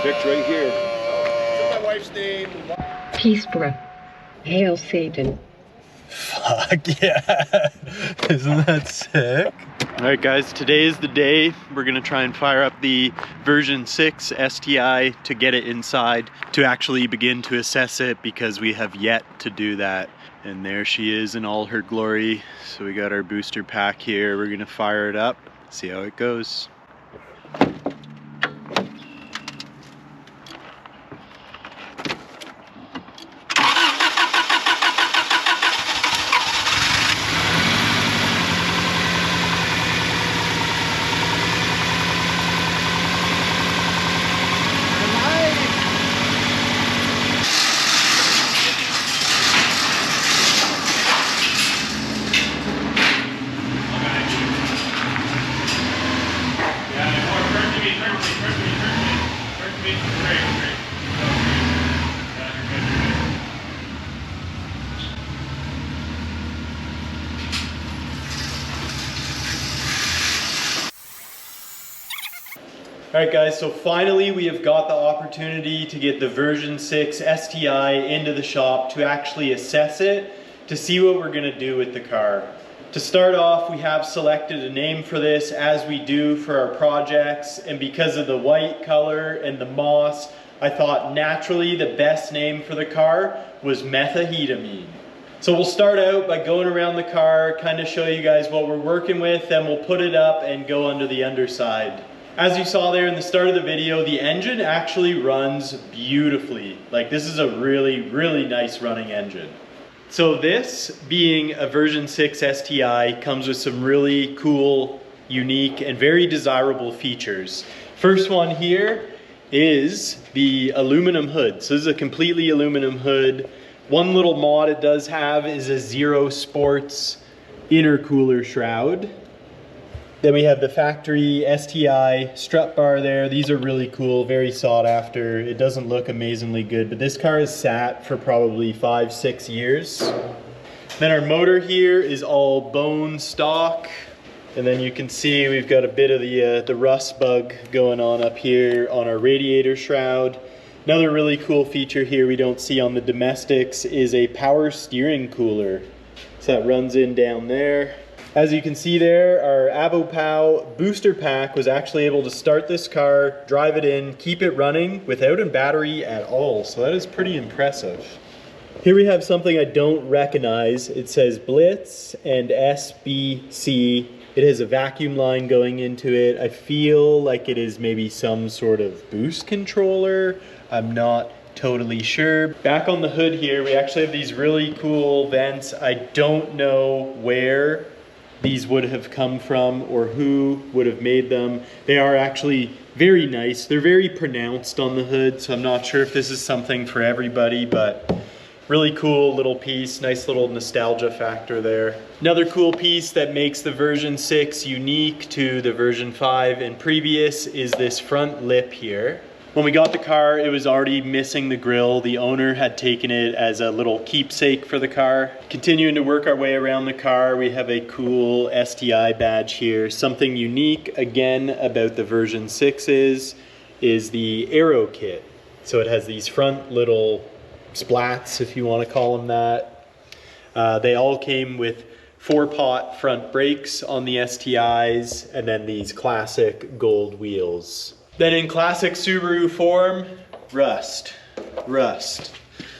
Stick's right here. What's my wife's name? Peaceboro. Hail Satan. Fuck yeah. Isn't that sick? Alright guys, today is the day. We're gonna try and fire up the version 6 STI to get it inside, to actually begin to assess it, because we have yet to do that. And there she is in all her glory. So we got our booster pack here. We're gonna fire it up, see how it goes. Alright guys, so finally we have got the opportunity to get the version 6 STI into the shop to actually assess it, to see what we're going to do with the car. To start off, we have selected a name for this, as we do for our projects, and because of the white color and the moss, I thought naturally the best name for the car was methahetamine. So we'll start out by going around the car, kind of show you guys what we're working with, then we'll put it up and go under the underside. As you saw there in the start of the video, the engine actually runs beautifully. Like, this is a really, really nice running engine. So this, being a version 6 STI, comes with some really cool, unique, and very desirable features. First one here is the aluminum hood. So this is a completely aluminum hood. One little mod it does have is a Zero Sports intercooler shroud. Then we have the factory STI strut bar there. These are really cool, very sought after. It doesn't look amazingly good, but this car has sat for probably 5-6 years. Then our motor here is all bone stock. And then you can see we've got a bit of the rust bug going on up here on our radiator shroud. Another really cool feature here we don't see on the domestics is a power steering cooler. So that runs in down there. As you can see there, our AvoPow booster pack was actually able to start this car, drive it in, keep it running without a battery at all. So that is pretty impressive. Here we have something I don't recognize. It says Blitz and SBC. It has a vacuum line going into it. I feel like it is maybe some sort of boost controller. I'm not totally sure. Back on the hood here, we actually have these really cool vents. I don't know where these would have come from or who would have made them. They are actually very nice. They're very pronounced on the hood, so I'm not sure if this is something for everybody, but really cool little piece, nice little nostalgia factor there. Another cool piece that makes the version 6 unique to the version 5 and previous is this front lip here. When we got the car, it was already missing the grille. The owner had taken it as a little keepsake for the car. Continuing to work our way around the car, we have a cool STI badge here. Something unique, again, about the version 6s is the aero kit. So it has these front little splats, if you want to call them that. They all came with 4-pot front brakes on the STIs, and then these classic gold wheels. Then in classic Subaru form, rust.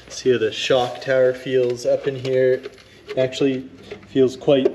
See how the shock tower feels up in here. Actually feels quite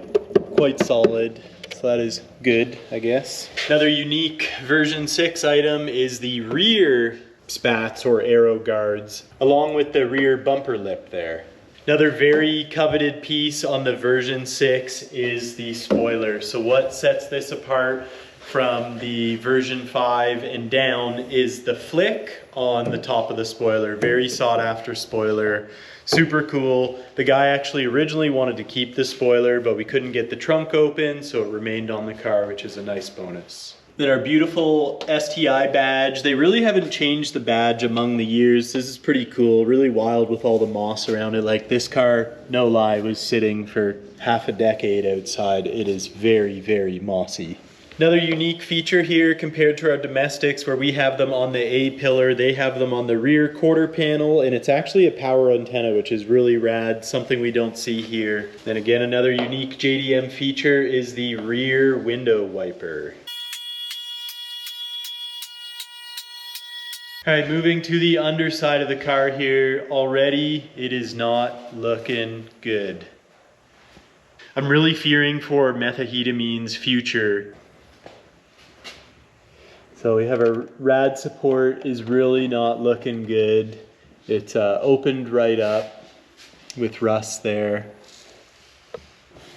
solid, so that is good, I guess. Another unique version 6 item is the rear spats or aero guards, along with the rear bumper lip there. Another very coveted piece on the version 6 is the spoiler. So what sets this apart from the version 5 and down is the flick on the top of the spoiler. Very sought after spoiler, super cool. The guy actually originally wanted to keep the spoiler, but we couldn't get the trunk open, so it remained on the car, which is a nice bonus. Then our beautiful STI badge. They really haven't changed the badge among the years. This is pretty cool, really wild with all the moss around it. Like this car, no lie, was sitting for half a decade outside. It is very, very mossy. Another unique feature here compared to our domestics, where we have them on the A-pillar, they have them on the rear quarter panel, and it's actually a power antenna, which is really rad, something we don't see here. Then again, another unique JDM feature is the rear window wiper. All right, moving to the underside of the car here. Already, it is not looking good. I'm really fearing for methahedamine's future. So we have our rad support is really not looking good. It's opened right up with rust there.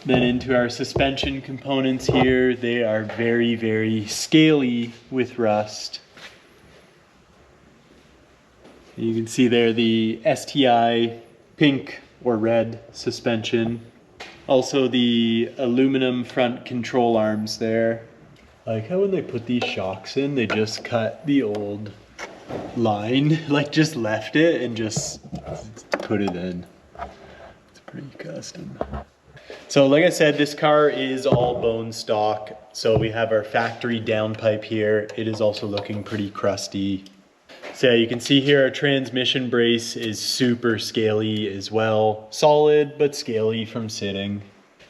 Then into our suspension components here, they are very, very scaly with rust. You can see there the STI pink or red suspension. Also the aluminum front control arms there. I like how when they put these shocks in, they just cut the old line, like just left it and just put it in. It's pretty custom. So like I said, this car is all bone stock. So we have our factory downpipe here. It is also looking pretty crusty. So yeah, you can see here our transmission brace is super scaly as well. Solid, but scaly from sitting.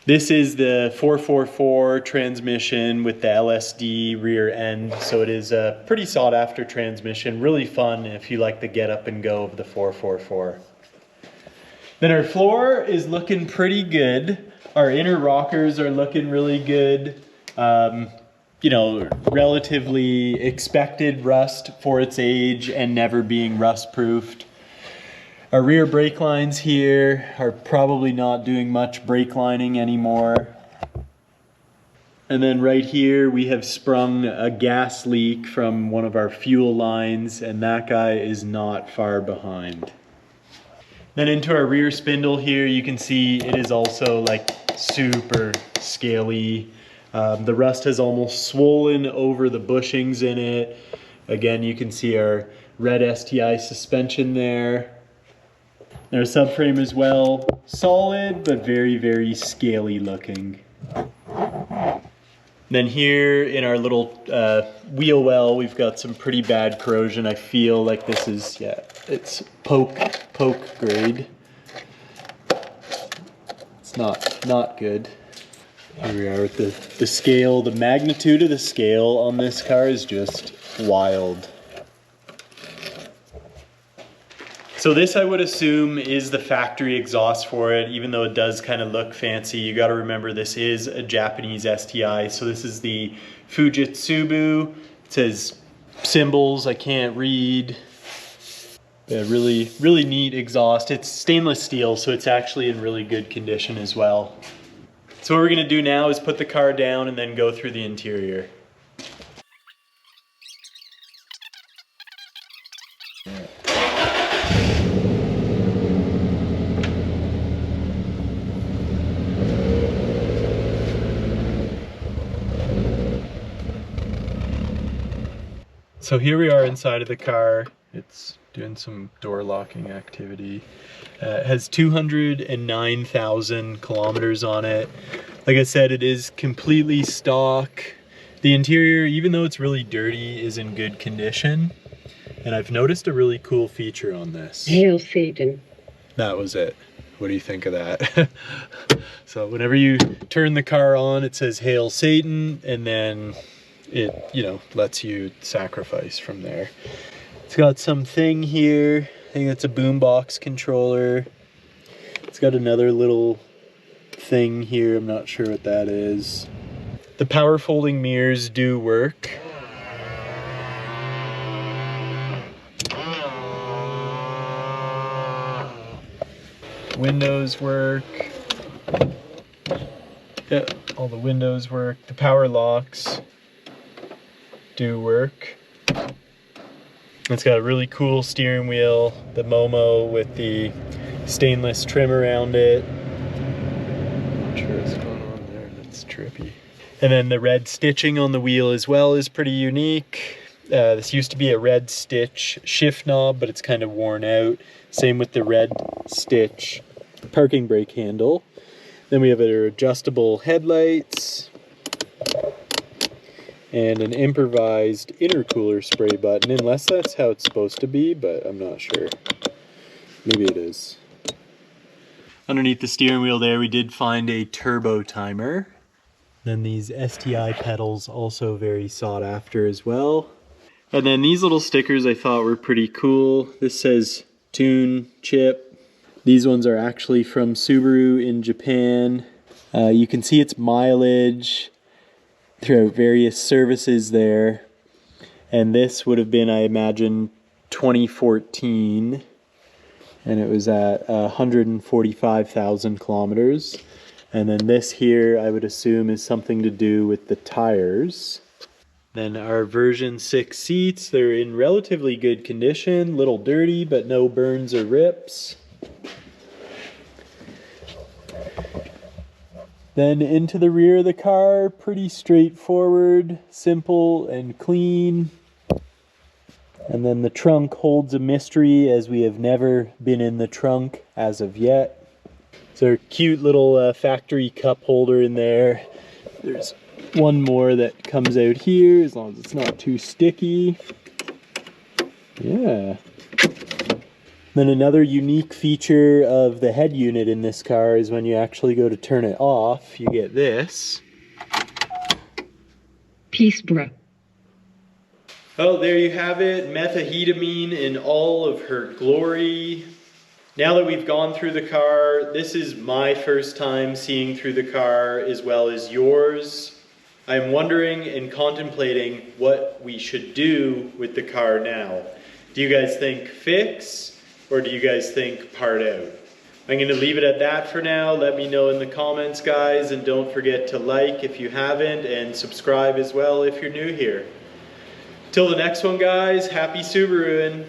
This is the 444 transmission with the LSD rear end. So it is a pretty sought after transmission. Really fun if you like the get up and go of the 444. Then our floor is looking pretty good. Our inner rockers are looking really good. You know, relatively expected rust for its age and never being rust proofed. Our rear brake lines here are probably not doing much brake lining anymore. And then right here we have sprung a gas leak from one of our fuel lines, and that guy is not far behind. Then into our rear spindle here, you can see it is also like super scaly. The rust has almost swollen over the bushings in it. Again, you can see our red STI suspension there. Our subframe as well, solid, but very, very scaly looking. Then here in our little wheel well, we've got some pretty bad corrosion. I feel like this is, yeah, it's poke grade. It's not good. Here we are with the scale. The magnitude of the scale on this car is just wild. So this, I would assume, is the factory exhaust for it, even though it does kind of look fancy. You got to remember this is a Japanese STI. So this is the Fujitsubu. It says symbols I can't read. Yeah, really, really neat exhaust. It's stainless steel, so it's actually in really good condition as well. So what we're gonna do now is put the car down and then go through the interior. So here we are inside of the car. It's doing some door locking activity. It has 209,000 kilometers on it. Like I said, it is completely stock. The interior, even though it's really dirty, is in good condition. And I've noticed a really cool feature on this. Hail Satan. That was it. What do you think of that? So whenever you turn the car on, it says Hail Satan, and then it, you know, lets you sacrifice from there. It's got something here. I think that's a boombox controller. It's got another little thing here. I'm not sure what that is. The power folding mirrors do work. windows work. Yeah, all the windows work. The power locks do work. It's got a really cool steering wheel, the Momo with the stainless trim around it. Not sure what's going on there, that's trippy. And then the red stitching on the wheel as well is pretty unique. This used to be a red stitch shift knob, but it's kind of worn out. Same with the red stitch parking brake handle. Then we have our adjustable headlights and an improvised intercooler spray button, unless that's how it's supposed to be, but I'm not sure. Maybe it is. Underneath the steering wheel there, we did find a turbo timer. Then these STI pedals, also very sought after as well. And then these little stickers I thought were pretty cool. This says Tune Chip. These ones are actually from Subaru in Japan. You can see its mileage throughout various services there. And this would have been, I imagine, 2014. And it was at 145,000 kilometers. And then this here, I would assume, is something to do with the tires. Then our version 6 seats, they're in relatively good condition, little dirty, but no burns or rips. Then into the rear of the car, pretty straightforward, simple and clean. And then the trunk holds a mystery, as we have never been in the trunk as of yet. It's our cute little factory cup holder in there. There's one more that comes out here, as long as it's not too sticky. Yeah. Then another unique feature of the head unit in this car is when you actually go to turn it off, you get this. Peace, bro. Oh, there you have it, methahetamine in all of her glory. Now that we've gone through the car, this is my first time seeing through the car as well as yours. I'm wondering and contemplating what we should do with the car now. Do you guys think fix, or do you guys think part out? I'm going to leave it at that for now. Let me know in the comments, guys, and don't forget to like if you haven't, and subscribe as well if you're new here. Till the next one, guys, happy Subaruing!